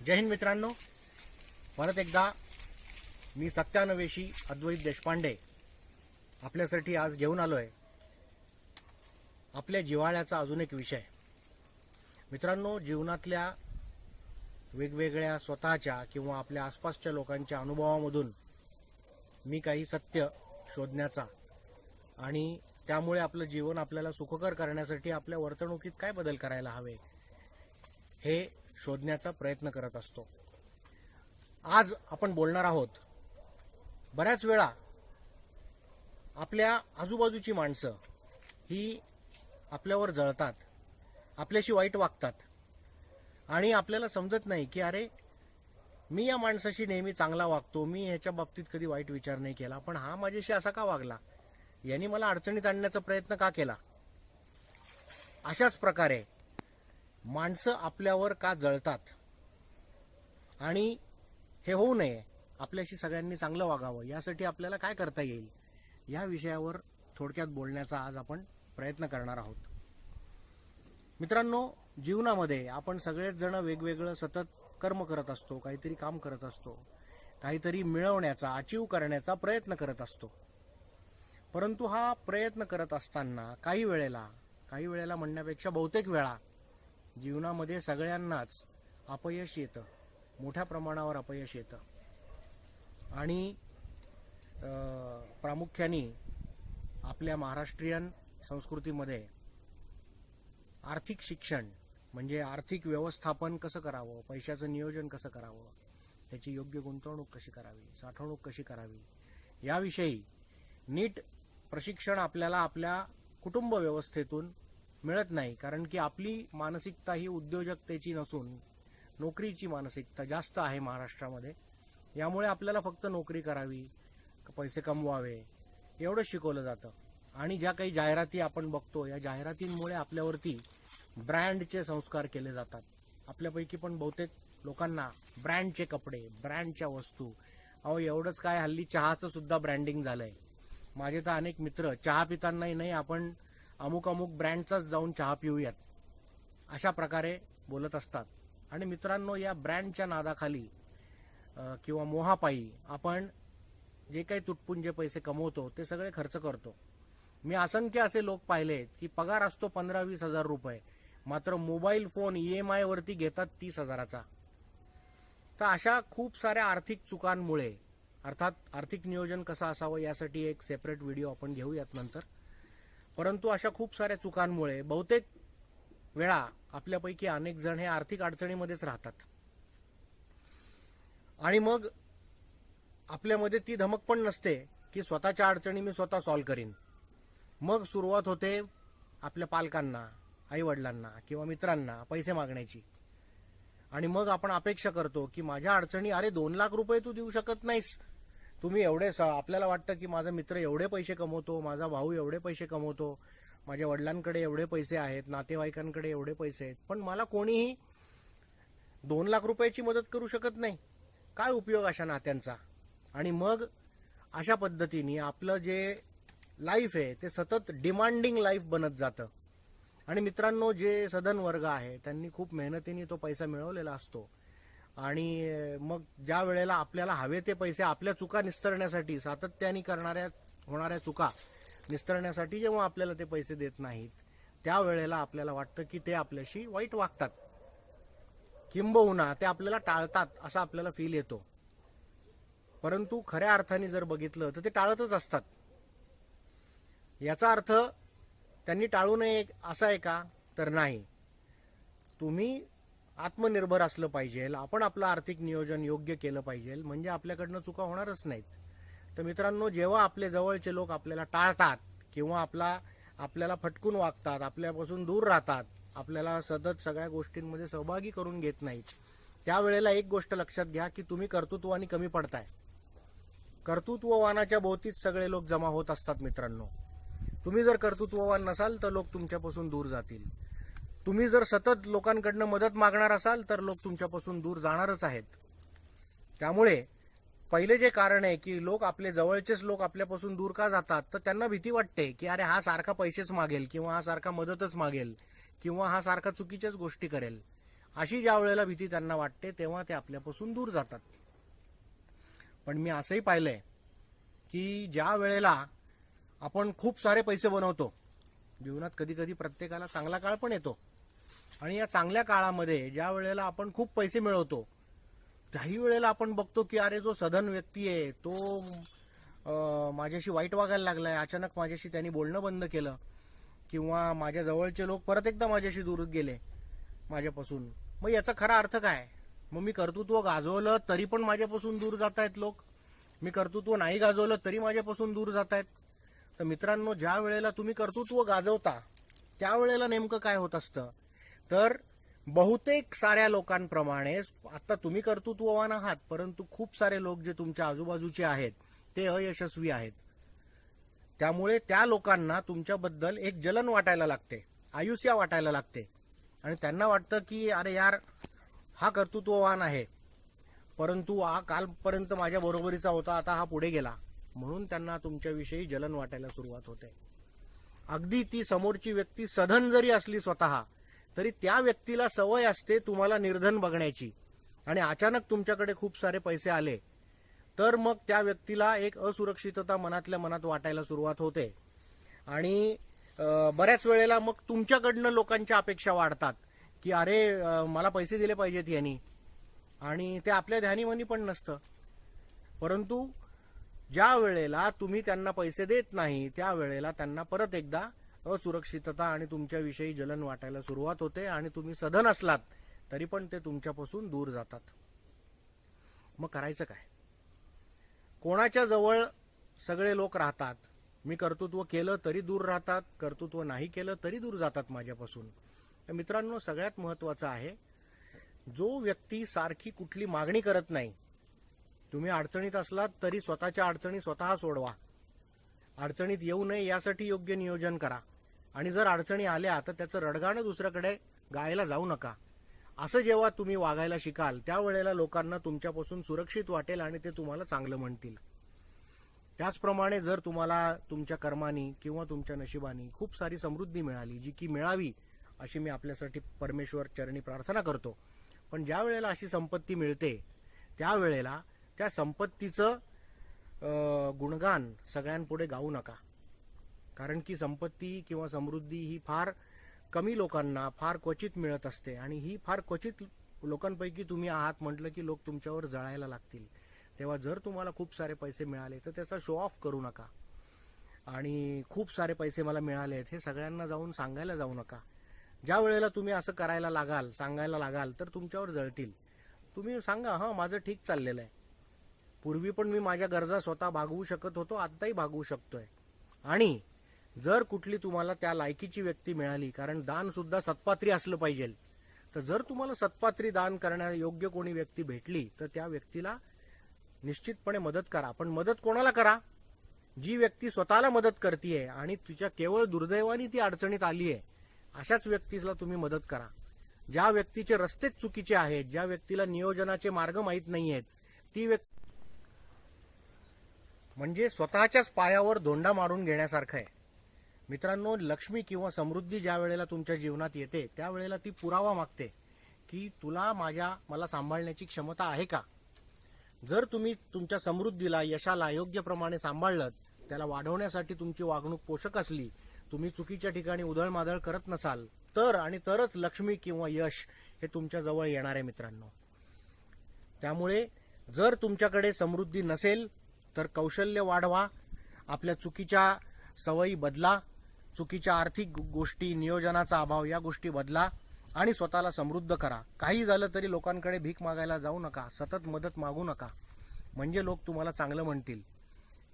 जय हिंद मित्रांनो, परत एकदा मी सत्यान्वेषी अद्वैत देशपांडे आपल्यासाठी आज घेऊन आलोय आपल्या जिव्हाळ्याचा अजून एक विषय. मित्रांनो, जीवनातल्या वेगवेगळ्या स्वतःच्या किंवा आपल्या आसपासच्या लोकांच्या अनुभवामधून मी काही सत्य शोधण्याचा आणि त्यामुळे आपलं जीवन आपल्याला सुखकर करण्यासाठी आपल्या वर्तणुकीत काय बदल करायला हवे हे शोधण्याचा प्रयत्न करत असतो. आज आपण बोलणार आहोत, बऱ्याच वेळा आपल्या आजूबाजूची माणसं ही आपल्यावर जळतात, आपल्याशी वाईट वागतात आणि आपल्याला समजत नाही की अरे मी या माणसाशी नेहमी चांगला वागतो, मी ह्याच्या बाबतीत कधी वाईट विचार नाही केला, पण हा माझ्याशी असा का वागला, यांनी मला अडचणीत आणण्याचा प्रयत्न का केला. अशाच प्रकारे माणसं आपल्यावर का जळतात आणि हे होऊ नये, आपल्याशी सगळ्यांनी चांगलं वागावं, यासाठी आपल्याला काय करता येईल या विषयावर थोडक्यात बोलण्याचा आज आपण प्रयत्न करणार आहोत. मित्रांनो, जीवनामध्ये आपण सगळेच जण वेगवेगळं सतत कर्म करत असतो, काहीतरी काम करत असतो, काहीतरी मिळवण्याचा, अचीव करण्याचा प्रयत्न करत असतो. परंतु हा प्रयत्न करत असताना काही वेळेला म्हणण्यापेक्षा बहुतेक वेळा जीवनामध्ये सगळ्यांनाच अपयश येतं, मोठ्या प्रमाणावर अपयश येतं. आणि प्रामुख्याने आपल्या महाराष्ट्रीयन संस्कृतीमध्ये आर्थिक शिक्षण म्हणजे आर्थिक व्यवस्थापन कसं करावं, पैशाचं नियोजन कसं करावं, त्याची योग्य गुंतवणूक कशी करावी, साठवणूक कशी करावी, याविषयी नीट प्रशिक्षण आपल्याला आपल्या कुटुंब व्यवस्थेतून मिळत नाही. कारण की आपली मानसिकता ही उद्योजकतेची नसून नोकरीची मानसिकता जास्त आहे महाराष्ट्रामध्ये. यामुळे आपल्याला फक्त नोकरी करावी, पैसे कमवावे एवढंच शिकवलं जातं. आणि ज्या काही जाहिराती आपण बघतो, या जाहिरातींमुळे आपल्यावरती ब्रँडचे संस्कार केले जातात. आपल्यापैकी पण बहुतेक लोकांना ब्रँडचे कपडे, ब्रँडच्या वस्तू, अहो एवढंच काय, हल्ली चहाचं सुद्धा ब्रँडिंग झालंय. माझे तर अनेक मित्र चहा पितानाही नाही, आपण अमुक ब्रँडचाच जाऊन चहा पिऊयात, अशा प्रकारे बोलत असतात. आणि मित्रांनो, या ब्रँडच्या नादाखाली किंवा मोहापायी आपण जे काही तुटपुंजे पैसे कमवतो ते सगळे खर्च करतो. मी असंख्य असे लोक पाहिलेत की पगार असतो 15-20 हजार रुपये, मात्र मोबाईल फोन EMI वरती घेतात 30,000चा. तर अशा खूप साऱ्या आर्थिक चुकांमुळे, अर्थात आर्थिक नियोजन कसं असावं यासाठी एक सेपरेट व्हिडिओ आपण घेऊयात नंतर, परंतु अशा खूप साऱ्या चुकांमुळे बहुतेक वेळा आपल्यापैकी अनेक जण हे आर्थिक अडचणीमध्येच राहतात. आणि मग आपल्यामध्ये ती धमक पण नसते की स्वतःच्या अडचणी मी स्वतः सॉल्व्ह करीन. मग सुरुवात होते आपल्या पालकांना, आई वडिलांना किंवा मित्रांना पैसे मागण्याची. आणि मग आपण अपेक्षा करतो की माझ्या अडचणी, अरे 2 लाख रुपये तू देऊ शकत नाहीस, तुम्ही एवढे, आपल्याला वाटतं की माझा मित्र एवढे पैसे कमवतो, माझा भाऊ एवढे पैसे कमवतो, माझ्या वडिलांकडे एवढे पैसे आहेत, नातेवाईकांकडे एवढे पैसे आहेत, पण मला कोणीही 2 लाख रुपयाची मदत करू शकत नाही, काय उपयोग अशा नात्यांचा. आणि मग अशा पद्धतीने आपलं जे लाईफ आहे ते सतत डिमांडिंग लाईफ बनत जातं. आणि मित्रांनो, जे सधन वर्ग आहे त्यांनी खूप मेहनतीने तो पैसा मिळवलेला असतो. आणि मग ज्या वेळेला आपल्याला हवे ते पैसे आपल्या चुका निस्तरण्यासाठी, सातत्याने होणाऱ्या चुका निस्तरण्यासाठी जेव्हा आपल्याला ते पैसे देत नाहीत, त्यावेळेला आपल्याला वाटतं की ते आपल्याशी वाईट वागतात, किंबहुना ते आपल्याला टाळतात, असा आपल्याला फील येतो. परंतु खऱ्या अर्थाने जर बघितलं तर ते टाळतच असतात. याचा अर्थ त्यांनी टाळू नये असा आहे का? तर नाही. तुम्ही आत्मनिर्भर असलं पाहिजे, आपण आपलं आर्थिक नियोजन योग्य केलं पाहिजे, म्हणजे आपल्याकडनं चुका होणारच नाहीत. तर मित्रांनो, जेव्हा आपले जवळचे लोक आपल्याला टाळतात किंवा आपल्याला फटकून वागतात, आपल्यापासून दूर राहतात, आपल्याला सतत सगळ्या गोष्टींमध्ये सहभागी करून घेत नाहीत, त्यावेळेला एक गोष्ट लक्षात घ्या की तुम्ही कर्तृत्वाने कमी पडताय. कर्तृत्ववानाच्या भोवतीच सगळे लोक जमा होत असतात. मित्रांनो, तुम्ही जर कर्तृत्ववान नसाल तर लोक तुमच्यापासून दूर जातील. तुम्ही जर सतत लोकांकडनं मदत मागणार असाल तर लोक तुमच्यापासून दूर जाणारच आहेत. त्यामुळे पहिले जे कारण आहे की लोक, आपले जवळचेच लोक आपल्यापासून दूर का जातात, तर त्यांना भीती वाटते की अरे हा सारखा पैसेच मागेल किंवा हा सारखा मदतच मागेल किंवा हा सारखा चुकीच्याच गोष्टी करेल. अशी ज्या वेळेला भीती त्यांना वाटते तेव्हा ते आपल्यापासून दूर जातात. पण मी असंही पाहिलंय की ज्या वेळेला आपण खूप सारे पैसे बनवतो, जीवनात कधी कधी प्रत्येकाला चांगला काळ पण येतो, आणि या चांगल्या काळामध्ये ज्या वेळेला आपण खूप पैसे मिळवतो त्याही वेळेला आपण बघतो की अरे जो सधन व्यक्ती आहे तो माझ्याशी वाईट वागायला लागलाय, अचानक माझ्याशी त्यांनी बोलणं बंद केलं, किंवा माझ्या जवळचे लोक परत एकदा माझ्याशी दूर गेले माझ्यापासून. मग याचा खरा अर्थ काय? मग मी कर्तृत्व गाजवलं तरी पण माझ्यापासून दूर जात आहेत लोक, मी कर्तृत्व नाही गाजवलं तरी माझ्यापासून दूर जात आहेत. तर मित्रांनो, ज्या वेळेला तुम्ही कर्तृत्व गाजवता त्यावेळेला नेमकं काय होत असतं, तर बहुतेक साऱ्या लोकांप्रमाणे आता तुम्ही कर्तृत्ववान आहात, परंतु खूप सारे लोक जे तुमच्या आजूबाजूचे आहेत ते अयशस्वी आहेत. त्यामुळे त्या लोकांना तुमच्याबद्दल एक जलन वाटायला लागते, आयुष्य वाटायला लागते, आणि त्यांना वाटतं की अरे यार, हा कर्तृत्ववान आहे परंतु हा कालपर्यंत माझ्या बरोबरीचा होता, आता हा पुढे गेला, म्हणून त्यांना तुमच्याविषयी जलन वाटायला सुरुवात होते. अगदी ती समोरची व्यक्ती सधन जरी असली स्वतः, तरी त्या व्यक्तीला सवय असते तुम्हाला निर्धन बघण्याची, आणि अचानक तुमच्याकडे खूप सारे पैसे आले तर मग त्या व्यक्तीला एक असुरक्षितता मनातल्या मनात वाटायला सुरुवात होते. आणि बऱ्याच वेळेला मग तुमच्याकडनं लोकांच्या अपेक्षा वाढतात की अरे मला पैसे दिले पाहिजेत यांनी, आणि ते आपल्या ध्यानीमनी पण नसतं. परंतु ज्या वेळेला तुम्ही त्यांना पैसे देत नाही त्यावेळेला त्यांना परत एकदा असुरक्षितता आणि तुमच्याविषयी जलन वाटायला सुरुवात होते, आणि तुम्ही सधन असलात तरी पण ते तुमच्यापासून दूर जातात. मग करायचं काय? कोणाच्या जवळ सगळे लोक राहतात? मी कर्तृत्व केलं तरी दूर राहतात, कर्तृत्व नाही केलं तरी दूर जातात माझ्यापासून. तर मित्रांनो, सगळ्यात महत्त्वाचं आहे, जो व्यक्ती सारखी कुठली मागणी करत नाही. तुम्ही अडचणीत असलात तरी स्वतःच्या अडचणी स्वतः सोडवा, अडचणीत येऊ नये यासाठी योग्य नियोजन करा, आणि जर अडचणी आल्या तर त्याचं रडगाणं दुसऱ्याकडे गायला जाऊ नका. असं जेव्हा तुम्ही वागायला शिकाल त्यावेळेला लोकांना तुमच्यापासून सुरक्षित वाटेल आणि ते तुम्हाला चांगलं म्हणतील. त्याचप्रमाणे जर तुम्हाला तुमच्या कर्मानी किंवा तुमच्या नशिबानी खूप सारी समृद्धी मिळाली, जी की मिळावी अशी मी आपल्यासाठी परमेश्वर चरणी प्रार्थना करतो, पण ज्या वेळेला अशी संपत्ती मिळते त्यावेळेला त्या संपत्तीचं गुणगान सगळ्यांपुढे गाऊ नका. कारण की संपत्ती किंवा समृद्धी ही फार कमी लोकांना फार क्वचित मिळत असते, आणि ही फार क्वचित लोकांपैकी तुम्ही आहात म्हटलं की लोक तुमच्यावर जळायला लागतील. तेव्हा जर तुम्हाला खूप सारे पैसे मिळाले तर त्याचा शो ऑफ करू नका, आणि खूप सारे पैसे मला मिळाले आहेत हे सगळ्यांना जाऊन सांगायला जाऊ नका. ज्या वेळेला तुम्ही असं करायला लागाल, सांगायला लागाल, तर तुमच्यावर जळतील. तुम्ही सांगा, हां माझं ठीक चाललेलं आहे, पूर्वी पण मी माझ्या गरजा स्वतः भागवू शकत होतो, आत्ताही भागवू शकतोय. आणि जर कुठली तुम्हाला त्या लायकीची व्यक्ती मिळाली, कारण दान सुद्धा सत्पात्री असलं पाहिजे, तर जर तुम्हाला सत्पात्री दान करण्या योग्य कोणी व्यक्ती भेटली तर त्या व्यक्तीला निश्चितपणे मदत करा. पण मदत कोणाला करा? जी व्यक्ती स्वतःला मदत करतीये आणि तिच्या केवळ दुर्दैवाने ती अडचणीत आली आहे, अशाच व्यक्तीला तुम्ही मदत करा. ज्या व्यक्तीचे रस्तेच चुकीचे आहेत, ज्या व्यक्तीला नियोजनाचे मार्ग माहीत नाही आहेत, ती व्यक्ती म्हणजे स्वतःच्याच पायावर धोंडा मारून घेण्यासारखं आहे. मित्रांनो, लक्ष्मी किंवा समृद्धी ज्या वेळेला तुमच्या जीवनात येते त्यावेळेला ती पुरावा मागते की तुला मला सांभाळण्याची क्षमता आहे का. जर तुम्ही तुमच्या समृद्धीला, यशाला योग्य प्रमाणे सांभाळलं, त्याला वाढवण्यासाठी तुमची वागणूक पोषक असली, तुम्ही चुकीच्या ठिकाणी उधळमाधळ करत नसाल, तर आणि तरच लक्ष्मी किंवा यश हे तुमच्या जवळ येणार आहे मित्रांनो. त्यामुळे जर तुमच्याकडे समृद्धी नसेल तर कौशल्य वाढवा, आपल्या चुकीच्या सवयी बदला, चुकीच्या आर्थिक गोष्टी, नियोजनाचा अभाव या गोष्टी बदला आणि स्वतःला समृद्ध करा. काही झालं तरी लोकांकडे भीक मागायला जाऊ नका, सतत मदत मागू नका, म्हणजे लोक तुम्हाला चांगलं म्हणतील.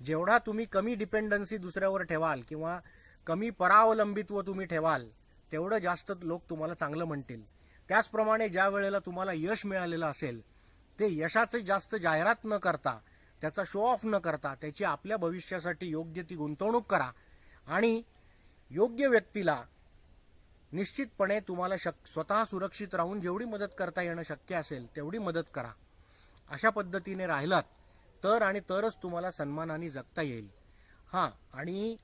जेवढा तुम्ही कमी डिपेंडन्सी दुसऱ्यावर ठेवाल किंवा कमी परावलंबित्व तुम्ही ठेवाल तेवढं जास्त लोक तुम्हाला चांगलं म्हणतील. त्याचप्रमाणे ज्या वेळेला तुम्हाला यश मिळालेलं असेल ते यशाचे जास्त जाहिरात न करता, त्याचा शो ऑफ न करता, त्याची आपल्या भविष्यासाठी योग्य ती गुंतवणूक करा आणि योग्य व्यक्तीला निश्चितपणे तुम्हाला स्वतः सुरक्षित राहून जेवढी मदत करता येणं शक्य असेल तेवढी मदत करा. अशा पद्धतीने राहिलात तर आणि तरच तुम्हाला सन्मानाने जगता येईल. हां, आणि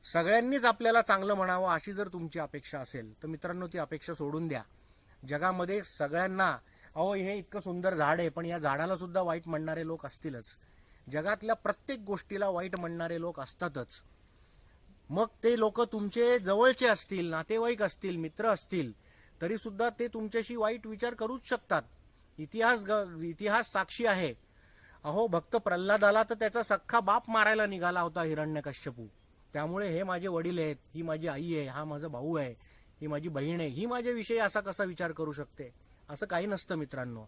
सगळ्यांनीच आपल्याला चांगलं म्हणावं अशी जर तुमची अपेक्षा असेल तर मित्रांनो ती अपेक्षा सोडून द्या जगामध्ये सगळ्यांना अहो हे इतकं सुंदर झाड आहे पण या झाडाला सुद्धा वाईट म्हणणारे लोक असतीलच. जगातल्या प्रत्येक गोष्टीला वाईट म्हणणारे लोक असतातच. मग ते लोक तुमचे जवळचे असतील, नातेवाईक असतील, मित्र असतील, तरी सुद्धा ते तुमच्याशी वाईट विचार करूच शकतात. इतिहास साक्षी आहे. अहो भक्त प्रल्हादाला तर त्याचा सख्खा बाप मारायला निघाला होता हिरण्यकश्यपू. त्यामुळे हे माझे वडील आहेत, ही माझी आई आहे, हा माझा भाऊ आहे, ही माझी बहीण आहे, ही माझ्याविषयी असा कसा विचार करू शकते? असं काही नसतं मित्रांनो.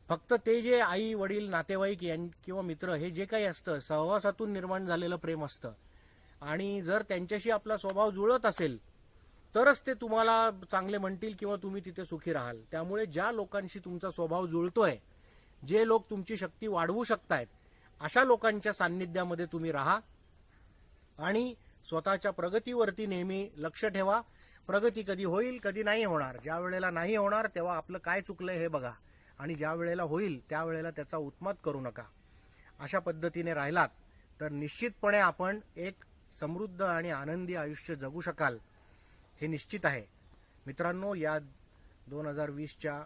फक्त ते जे आई वडील नातेवाईक किंवा मित्र हे जे काही असतं सहवासातून निर्माण झालेलं प्रेम असतं. आणि जर त्यांच्याशी आपला स्वभाव जुळत असेल तरच ते तुम्हाला चांगले म्हणतील किंवा तुम्ही तिथे सुखी राहाल. त्यामुळे ज्या लोकांशी तुमचा स्वभाव जुळतोय, जे लोक तुमची शक्ती वाढवू शकतायत, अशा लोकांच्या सान्निध्यामध्ये तुम्ही राहा आणि स्वतःच्या प्रगतीवरती नेहमी लक्ष ठेवा. प्रगती कधी होईल कधी नाही होणार. ज्या वेळेला नाही होणार तेव्हा आपलं काय चुकलंय हे बघा, आणि ज्या वेळेला होईल त्यावेळेला त्याचा उत्माद करू नका. अशा पद्धतीने राहिलात तर निश्चितपणे आपण एक समृद्ध आणि आनंदी आयुष्य जगू शकाल, हे निश्चित आहे. मित्रांनो, या 2020च्या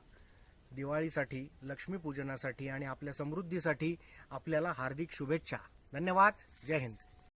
दिवाळीसाठी, लक्ष्मीपूजनासाठी आणि आपल्या समृद्धीसाठी आपल्याला हार्दिक शुभेच्छा. धन्यवाद. जय हिंद.